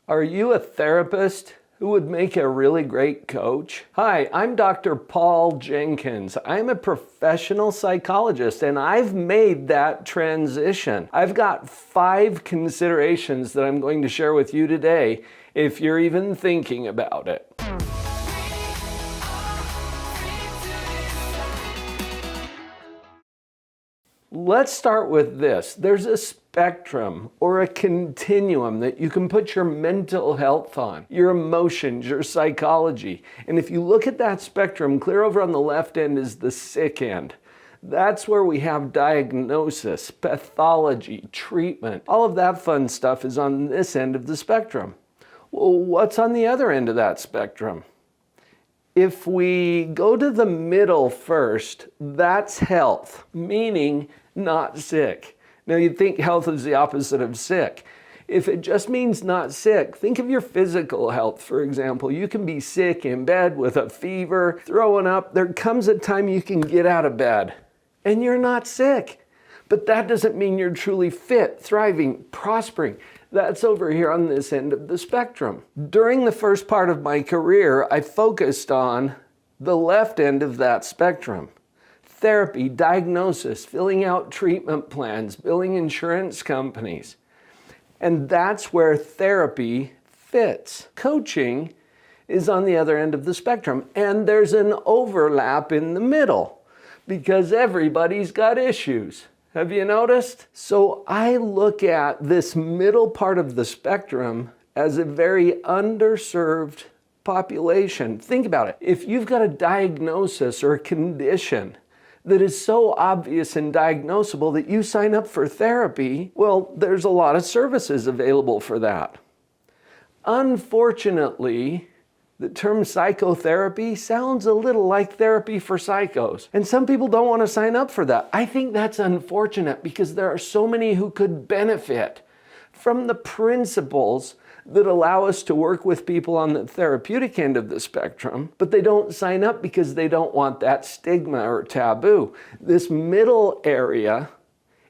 Are you a therapist who would make a really great coach? Hi, I'm Dr. Paul Jenkins. I'm a professional psychologist and I've made that transition. I've got 5 considerations that I'm going to share with you today if you're even thinking about it. Let's start with this. There's a spectrum or a continuum that you can put your mental health on, your emotions, your psychology. And if you look at that spectrum, clear over on the left end is the sick end. That's where we have diagnosis, pathology, treatment. All of that fun stuff is on this end of the spectrum. Well, what's on the other end of that spectrum? If we go to the middle first, that's health, meaning not sick. Now you'd think health is the opposite of sick. If it just means not sick, think of your physical health, for example. You can be sick in bed with a fever, throwing up. There comes a time you can get out of bed and you're not sick. But that doesn't mean you're truly fit, thriving, prospering. That's over here on this end of the spectrum. During the first part of my career, I focused on the left end of that spectrum. Therapy, diagnosis, filling out treatment plans, billing insurance companies. And that's where therapy fits. Coaching is on the other end of the spectrum. And there's an overlap in the middle because everybody's got issues. Have you noticed? So I look at this middle part of the spectrum as a very underserved population. Think about it. If you've got a diagnosis or a condition that is so obvious and diagnosable that you sign up for therapy, well, there's a lot of services available for that. Unfortunately, the term psychotherapy sounds a little like therapy for psychos. And some people don't want to sign up for that. I think that's unfortunate because there are so many who could benefit from the principles that allow us to work with people on the therapeutic end of the spectrum, but they don't sign up because they don't want that stigma or taboo. This middle area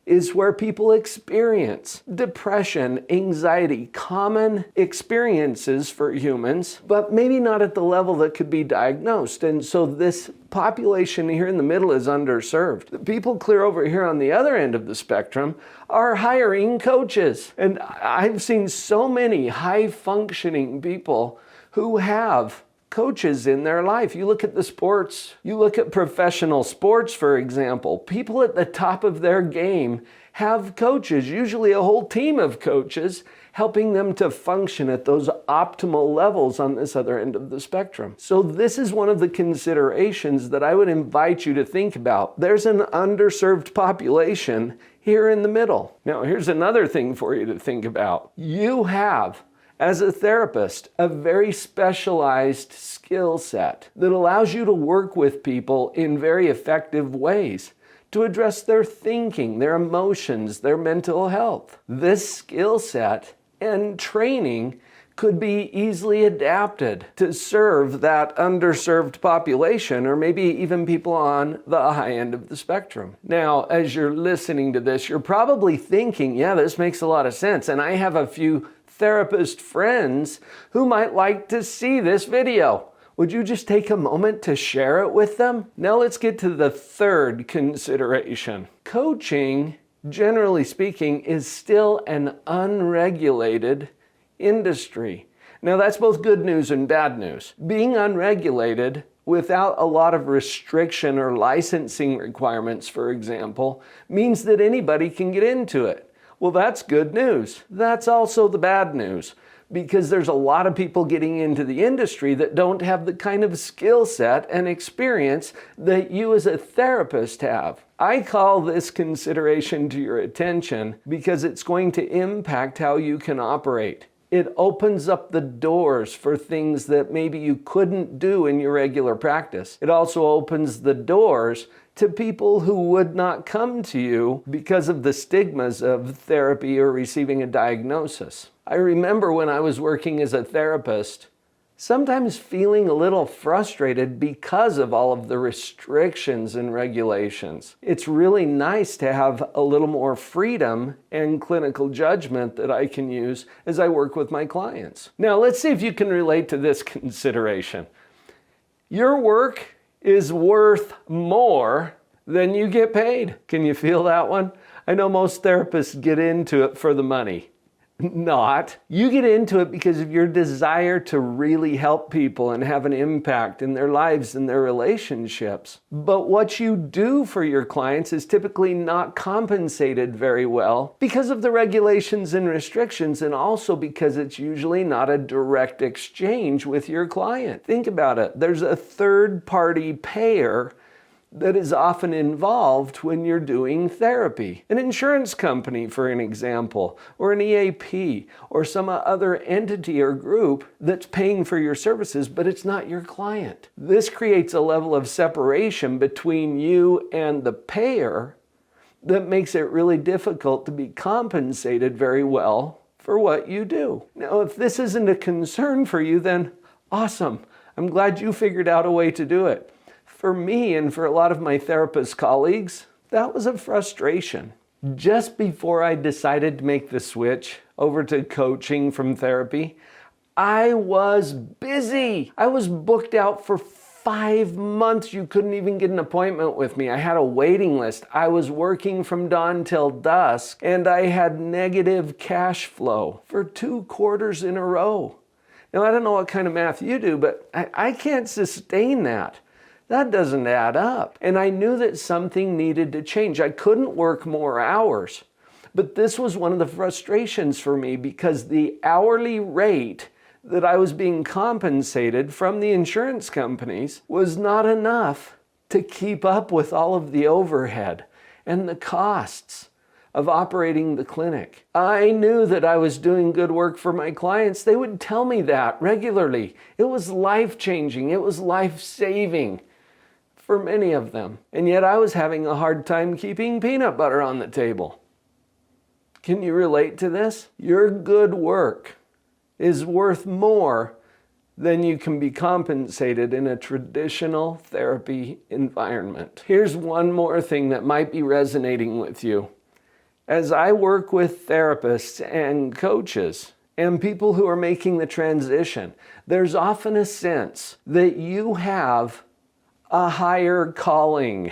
is where people experience depression, anxiety, common experiences for humans, but maybe not at the level that could be diagnosed. And so this population here in the middle is underserved. The people clear over here on the other end of the spectrum are hiring coaches. And I've seen so many high-functioning people who have coaches in their life. You look at the sports, you look at professional sports, for example. People at the top of their game have coaches, usually a whole team of coaches, helping them to function at those optimal levels on this other end of the spectrum. So this is one of the considerations that I would invite you to think about. There's an underserved population here in the middle. Now, here's another thing for you to think about. You have, as a therapist, a very specialized skill set that allows you to work with people in very effective ways to address their thinking, their emotions, their mental health. This skill set and training could be easily adapted to serve that underserved population or maybe even people on the high end of the spectrum. Now, as you're listening to this, you're probably thinking, yeah, this makes a lot of sense. And I have a few therapist friends who might like to see this video. Would you just take a moment to share it with them? Now let's get to the third consideration. Coaching, generally speaking, is still an unregulated industry. Now that's both good news and bad news. Being unregulated without a lot of restriction or licensing requirements, for example, means that anybody can get into it. Well, that's good news. That's also the bad news because there's a lot of people getting into the industry that don't have the kind of skill set and experience that you as a therapist have. I call this consideration to your attention because it's going to impact how you can operate. It opens up the doors for things that maybe you couldn't do in your regular practice. It also opens the doors to people who would not come to you because of the stigmas of therapy or receiving a diagnosis. I remember when I was working as a therapist, sometimes feeling a little frustrated because of all of the restrictions and regulations. It's really nice to have a little more freedom and clinical judgment that I can use as I work with my clients. Now, let's see if you can relate to this consideration. Your work is worth more than you get paid. Can you feel that one? I know most therapists get into it for the money. Not. You get into it because of your desire to really help people and have an impact in their lives and their relationships. But what you do for your clients is typically not compensated very well because of the regulations and restrictions, and also because it's usually not a direct exchange with your client. Think about it. There's a third-party payer that is often involved when you're doing therapy. An insurance company, for an example, or an EAP, or some other entity or group that's paying for your services, but it's not your client. This creates a level of separation between you and the payer that makes it really difficult to be compensated very well for what you do. Now, if this isn't a concern for you, then awesome. I'm glad you figured out a way to do it. For me and for a lot of my therapist colleagues, that was a frustration. Just before I decided to make the switch over to coaching from therapy, I was busy. I was booked out for 5 months. You couldn't even get an appointment with me. I had a waiting list. I was working from dawn till dusk, and I had negative cash flow for 2 quarters in a row. Now, I don't know what kind of math you do, but I can't sustain that. That doesn't add up. And I knew that something needed to change. I couldn't work more hours. But this was one of the frustrations for me, because the hourly rate that I was being compensated from the insurance companies was not enough to keep up with all of the overhead and the costs of operating the clinic. I knew that I was doing good work for my clients. They would tell me that regularly. It was life-changing. It was life-saving for many of them. And yet I was having a hard time keeping peanut butter on the table. Can you relate to this? Your good work is worth more than you can be compensated in a traditional therapy environment. Here's one more thing that might be resonating with you. As I work with therapists and coaches and people who are making the transition, there's often a sense that you have a higher calling.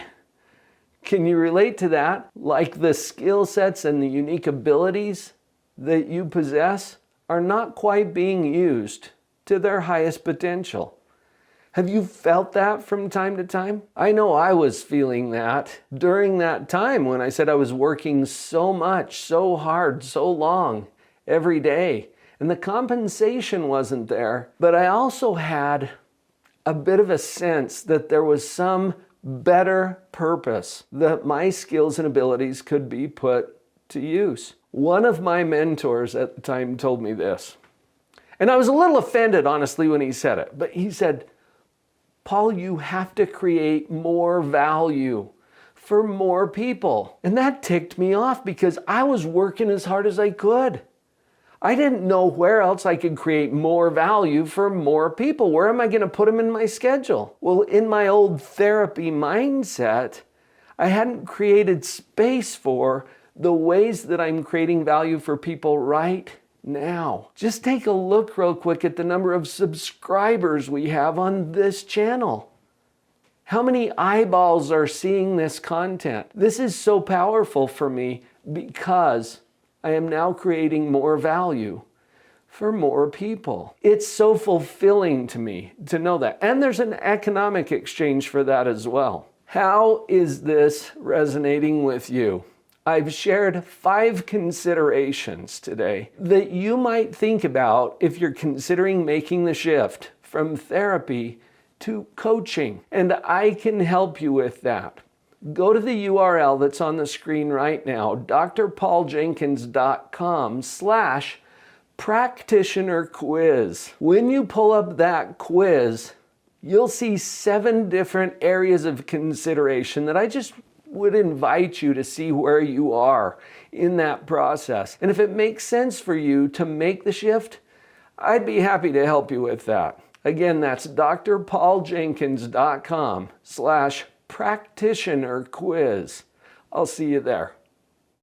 Can you relate to that? Like the skill sets and the unique abilities that you possess are not quite being used to their highest potential. Have you felt that from time to time? I know I was feeling that during that time when I said I was working so much, so hard, so long, every day, and the compensation wasn't there. But I also had a bit of a sense that there was some better purpose that my skills and abilities could be put to use. One of my mentors at the time told me this, and I was a little offended, honestly, when he said it, but he said, "Paul, you have to create more value for more people." And that ticked me off because I was working as hard as I could. I didn't know where else I could create more value for more people. Where am I going to put them in my schedule? Well, in my old therapy mindset, I hadn't created space for the ways that I'm creating value for people right now. Just take a look real quick at the number of subscribers we have on this channel. How many eyeballs are seeing this content? This is so powerful for me because I am now creating more value for more people. It's so fulfilling to me to know that. And there's an economic exchange for that as well. How is this resonating with you? I've shared 5 considerations today that you might think about if you're considering making the shift from therapy to coaching. And I can help you with that. Go to the URL that's on the screen right now, drpauljenkins.com/practitioner quiz. When you pull up that quiz, you'll see 7 different areas of consideration that I just would invite you to see where you are in that process. And if it makes sense for you to make the shift, I'd be happy to help you with that. Again, that's drpauljenkins.com/practitioner quiz. I'll see you there.